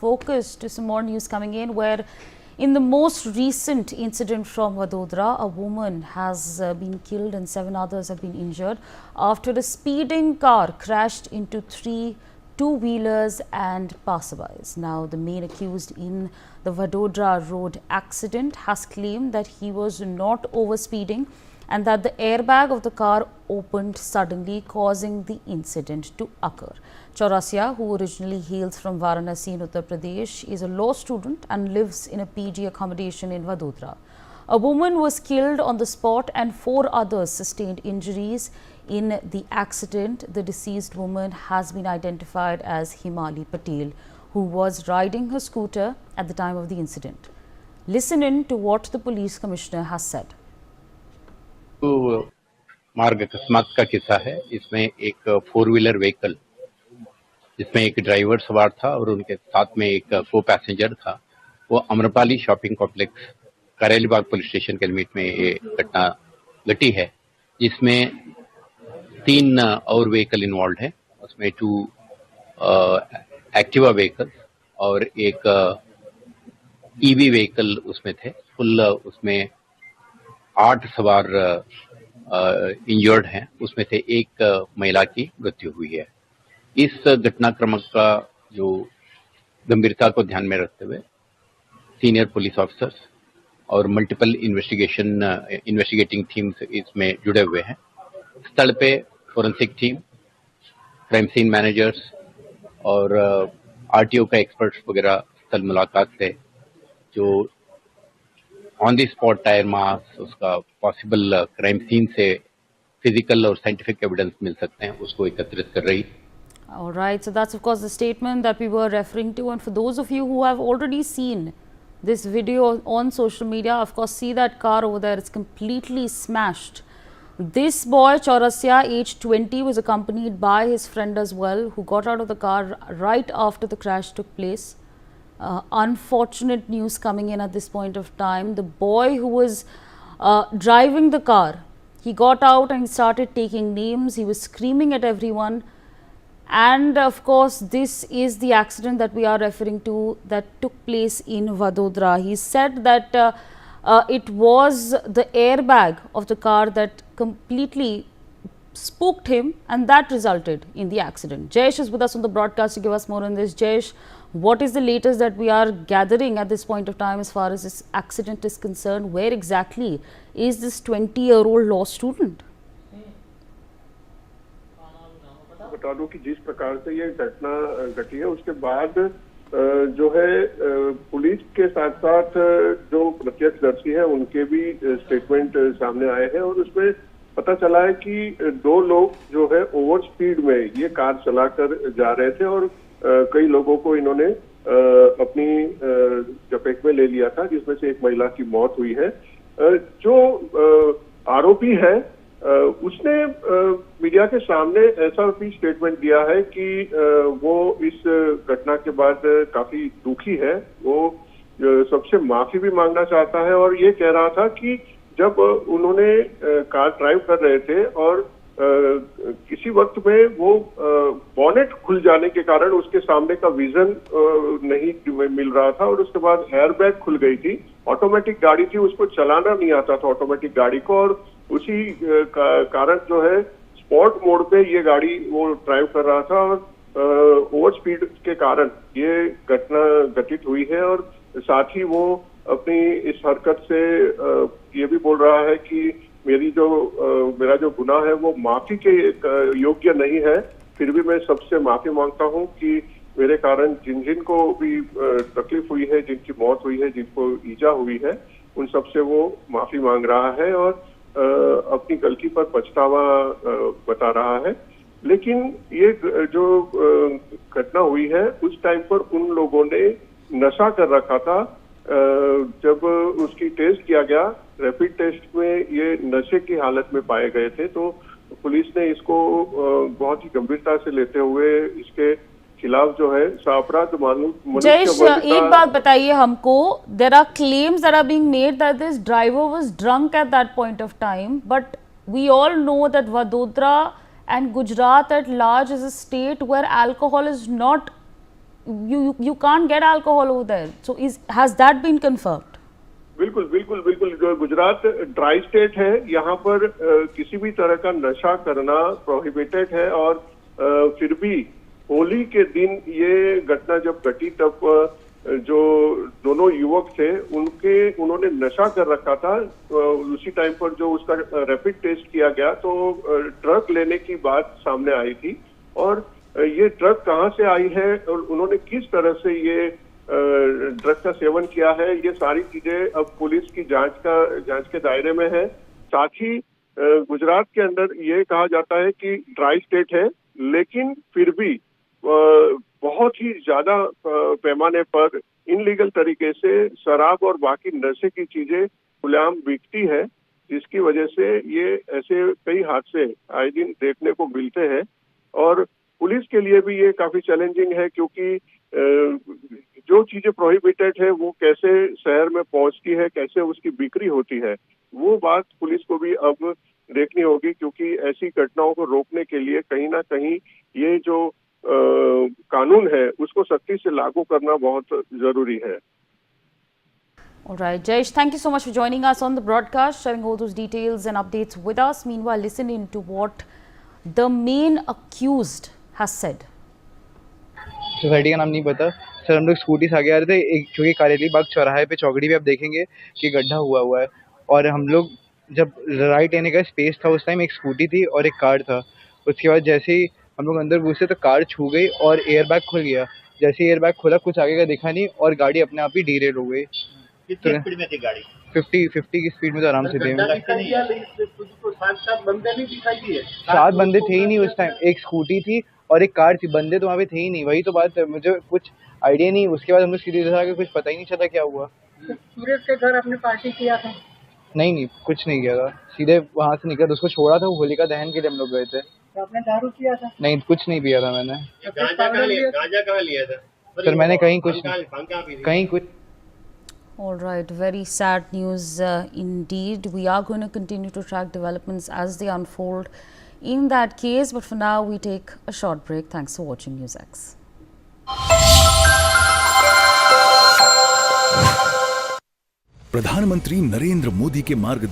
Focus to some more news coming in, where in the most recent incident from Vadodara, a woman has been killed and 7 others have been injured after a speeding car crashed into 3 two-wheelers and passerbys. Now, the main accused in the Vadodara road accident has claimed that he was not overspeeding and that the airbag of the car opened suddenly, causing the incident to occur. Chaurasia, who originally hails from Varanasi in Uttar Pradesh, is a law student and lives in a PG accommodation in Vadodara. A woman was killed on the spot and 4 others sustained injuries in the accident. The deceased woman has been identified as Himali Patel, who was riding her scooter at the time of the incident. Listen in to what the police commissioner has said. तो मार्ग अकस्मात का किस्सा है। इसमें एक 4 wheeler vehicle जिसमें एक ड्राइवर सवार था और उनके साथ में एक को पैसेंजर था, वो Amrapali shopping complex Karelibaug police station के लिमिट में ये घटना घटी है, जिसमें 3 और व्हीकल इन्वॉल्व है। उसमें 2 एक्टिवा व्हीकल और एक ईवी व्हीकल उसमें थे। फुल उसमें 8 सवार इंजर्ड हैं, उसमें से एक महिला की मृत्यु हुई है। इस घटनाक्रम का जो गंभीरता को ध्यान में रखते हुए सीनियर पुलिस ऑफिसर्स और मल्टीपल इन्वेस्टिगेटिंग टीम्स इसमें जुड़े हुए हैं। स्थल पे forensic team, crime scene managers और आरटीओ का एक्सपर्ट्स वगैरह स्थल मुलाकात से जो on the spot tyre marks, उसका पॉसिबल क्राइम सीन से फिजिकल और साइंटिफिक एविडेंस मिल सकते हैं, उसको एकत्रित कर रही। All right, so that's of course the statement that we were referring to, and for those of you who have already seen this video on social media, of course see that car over there, it's completely smashed. This boy Chaurasia, age 20, was accompanied by his friend as well, who got out of the car right after the crash took place. Unfortunate news coming in at this point of time. The boy who was driving the car, he got out and started taking names. He was screaming at everyone. And of course, this is the accident that we are referring to that took place in Vadodara. He said that it was the airbag of the car that completely spooked him, and that resulted in the accident. Jayesh is with us on the broadcast to give us more on this. Jayesh, what is the latest that we are gathering at this point of time as far as this accident is concerned? Where exactly is this 20-year-old law student? बता दूं कि जिस प्रकार से ये घटना घटी है, उसके बाद जो है पुलिस के साथ साथ जो प्रत्यक्षदर्शी है उनके भी स्टेटमेंट सामने आए हैं, और उसमें पता चला है कि 2 लोग जो है ओवर स्पीड में ये कार चलाकर जा रहे थे और कई लोगों को इन्होंने अपनी चपेट में ले लिया था, जिसमें से एक महिला की मौत हुई है। जो आरोपी है उसने मीडिया के सामने ऐसा भी स्टेटमेंट दिया है कि वो इस घटना के बाद काफी दुखी है। वो सबसे माफी भी मांगना चाहता है और ये कह रहा था कि जब उन्होंने कार ड्राइव कर रहे थे और किसी वक्त में वो बॉनेट खुल जाने के कारण उसके सामने का विजन नहीं मिल रहा था और उसके बाद एयरबैग खुल गई थी। ऑटोमेटिक गाड़ी थी, उसको चलाना नहीं आता था ऑटोमेटिक गाड़ी को, और उसी कारण जो है स्पॉट मोड पे ये गाड़ी वो ड्राइव कर रहा था और ओवर स्पीड के कारण ये घटना घटित हुई है। और साथ ही वो अपनी इस हरकत से ये भी बोल रहा है कि मेरा जो गुनाह है वो माफी के योग्य नहीं है, फिर भी मैं सबसे माफी मांगता हूं कि मेरे कारण जिन को भी तकलीफ हुई है, जिनकी मौत हुई है, जिनको ईजा हुई है, उन सबसे वो माफी मांग रहा है और अपनी गलती पर पछतावा बता रहा है। लेकिन ये जो घटना हुई है उस टाइम पर उन लोगों ने नशा कर रखा था। जब उसकी टेस्ट किया गया, रैपिड टेस्ट में ये नशे की हालत में पाए गए थे, तो पुलिस ने इसको बहुत ही गंभीरता से लेते हुए इसके खिलाफ जो है अपराध मालूम। जयेश, एक बात बताइए हमको, there are claims that are being made that this driver was drunk at that point of time, but we all know that Vadodara and Gujarat at large is a state where alcohol is not you can't get alcohol over there. So has that been confirmed? बिल्कुल बिल्कुल बिल्कुल। जो Gujarat dry state है, यहाँ पर किसी भी तरह का नशा करना प्रोहिबिटेड है, और फिर भी होली के दिन ये घटना जब घटी तब जो दोनों युवक थे उन्होंने नशा कर रखा था। उसी टाइम पर जो उसका रैपिड टेस्ट किया गया तो ड्रग लेने की बात सामने आई थी, और ये ड्रग कहाँ से आई है और उन्होंने किस तरह से ये ड्रग का सेवन किया है, ये सारी चीजें अब पुलिस की जांच के दायरे में है। साथ ही गुजरात के अंदर ये कहा जाता है कि ड्राई स्टेट है, लेकिन फिर भी बहुत ही ज्यादा पैमाने पर इनलीगल तरीके से शराब और बाकी नशे की चीजें खुलेआम बिकती है, जिसकी वजह से ये ऐसे कई हादसे आए दिन देखने को मिलते हैं। और पुलिस के लिए भी ये काफी चैलेंजिंग है, क्योंकि जो चीजें प्रोहिबिटेड है वो कैसे शहर में पहुंचती है, कैसे उसकी बिक्री होती है, वो बात पुलिस को भी अब देखनी होगी, क्योंकि ऐसी घटनाओं को रोकने के लिए कहीं ना कहीं ये जो कानून है उसको सख्ती से लागू करना बहुत जरूरी है। All right, Jayesh, thank you so much for joining us on the broadcast, sharing all those details and updates with us. Meanwhile, listen in to what the main accused has said. Society का नाम नहीं पता sir. हम लोग scooty से आगे आ रहे थे, एक चूँकि कारेली बाग चौराहे पे चौकड़ी पे आप देखेंगे कि गड्ढा हुआ है, और हम लोग जब राइट लेने का स्पेस था उस टाइम एक स्कूटी थी और एक कार था। उसके बाद जैसे ही हम लोग अंदर घुसे तो कार छू गई और एयर बैग खुल गया। जैसे ही एयर बैग खुला कुछ आगे का दिखा नहीं और गाड़ी अपने आप ही डीरेल हो गई। कितनी स्पीड में थी गाड़ी? 50 की स्पीड में तो आराम से थी। बंदे नहीं दिखाई दिए? 7 बंदे थे ही नहीं उस टाइम, एक स्कूटी थी और एक कार थी, बंदे तो वहाँ पे थे ही नहीं। वही तो बात है, मुझे कुछ आइडिया नहीं। उसके बाद हम लोग सीधे देखा कि कुछ पता ही नहीं चला क्या हुआ। सूरज के घर अपने पार्टी किया था? नहीं कुछ नहीं किया था, सीधे वहाँ से निकल उसको छोड़ा था। वो होलिका दहन के लिए हम लोग गए थे। तो आपने दारू किया था? नहीं कुछ नहीं पिया था मैंने। गांजा कहाँ लिया था? सर मैंने कहीं कुछ। All right, very sad news indeed. We are going to continue to track developments as they unfold in that case, but for now we take a short break. Thanks for watching NewsX. प्रधानमंत्री नरेंद्र मोदी के मार्गदर्शन